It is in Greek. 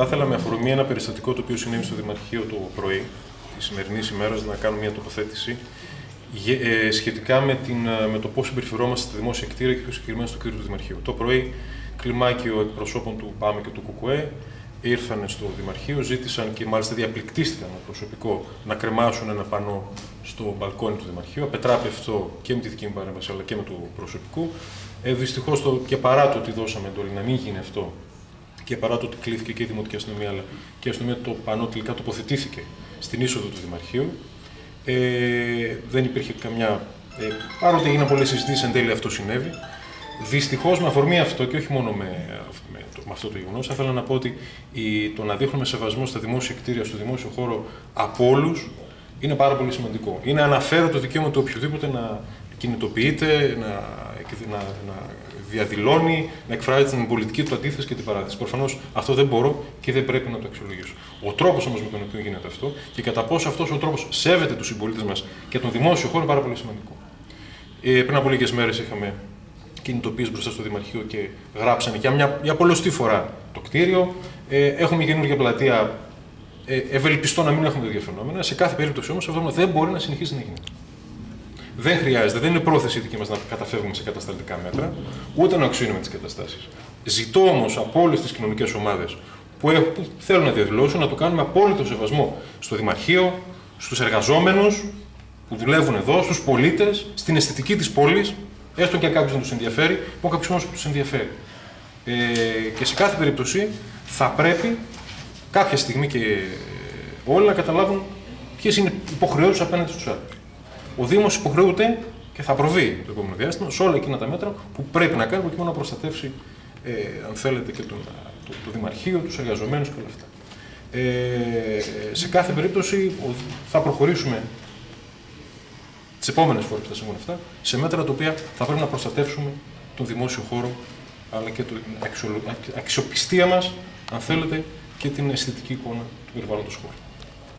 Θα ήθελα με αφορμή ένα περιστατικό το οποίο συνέβη στο Δημαρχείο το πρωί τη σημερινή ημέρα να κάνω μια τοποθέτηση σχετικά με το πώς συμπεριφερόμαστε στα δημόσια κτίρια και πιο συγκεκριμένα στο κτίριο του Δημαρχείου. Το πρωί, κλιμάκιο εκπροσώπων του ΠΑΜΕ και του ΚΚΕ ήρθαν στο Δημαρχείο, ζήτησαν και μάλιστα διαπληκτίστηκαν με προσωπικό να κρεμάσουν ένα πανό στο μπαλκόνι του Δημαρχείου. Απετράπη αυτό και με τη δική μου παρέμβαση αλλά και με του προσωπικού. Δυστυχώς και παρά το ότι δώσαμε εντολή να μην γίνει αυτό και παρά το ότι κλήθηκε και η Δημοτική Αστυνομία αλλά και η αστυνομία, το πανό τελικά τοποθετήθηκε στην είσοδο του Δημαρχείου. Δεν υπήρχε καμιά. Παρότι έγιναν πολλές συζητήσεις, εν τέλει αυτό συνέβη. Δυστυχώς με αφορμή αυτό και όχι μόνο με αυτό το γεγονός, θα ήθελα να πω ότι το να δείχνουμε σεβασμό στα δημόσια κτίρια, στο δημόσιο χώρο από όλους είναι πάρα πολύ σημαντικό. Είναι αναφέρω το δικαίωμα του οποιοδήποτε να κινητοποιείται, να διαδηλώνει, να εκφράζει την πολιτική του αντίθεση και την παράθεση. Προφανώς αυτό δεν μπορώ και δεν πρέπει να το αξιολογήσω. Ο τρόπος όμως με τον οποίο γίνεται αυτό και κατά πόσο αυτός ο τρόπος σέβεται τους συμπολίτες μας και τον δημόσιο χώρο είναι πάρα πολύ σημαντικό. Πριν από λίγες μέρες είχαμε κινητοποίηση μπροστά στο Δημαρχείο και γράψανε για πολλωστή φορά το κτίριο. Έχουμε καινούργια πλατεία. Ευελπιστώ να μην έχουμε τέτοια φαινόμενα. Σε κάθε περίπτωση όμως αυτό δεν μπορεί να συνεχίσει να γίνεται. Δεν χρειάζεται, δεν είναι πρόθεση δική μας να καταφεύγουμε σε κατασταλτικά μέτρα, ούτε να οξύνουμε τις καταστάσεις. Ζητώ όμως από όλες τις κοινωνικές ομάδες που θέλουν να διαδηλώσουν να το κάνουμε απόλυτο σεβασμό στο Δημαρχείο, στους εργαζόμενους που δουλεύουν εδώ, στους πολίτες, στην αισθητική της πόλης, έστω και αν κάποιος δεν τους ενδιαφέρει, που κάποιος όμως τους ενδιαφέρει. Και σε κάθε περίπτωση θα πρέπει κάποια στιγμή και όλοι να καταλάβουν ποιες είναι οι υποχρεώσεις απέναντι στους άλλους. Ο Δήμος υποχρεούται και θα προβεί το επόμενο διάστημα σε όλα εκείνα τα μέτρα που πρέπει να κάνει προκειμένου να προστατεύσει, αν θέλετε, και το Δημαρχείο, τους εργαζομένους και όλα αυτά. Σε κάθε περίπτωση θα προχωρήσουμε τις επόμενες φορές που θα συμβούν αυτά σε μέτρα τα οποία θα πρέπει να προστατεύσουμε τον δημόσιο χώρο αλλά και την αξιοπιστία μας, αν θέλετε, και την αισθητική εικόνα του περιβάλλοντος χώρου.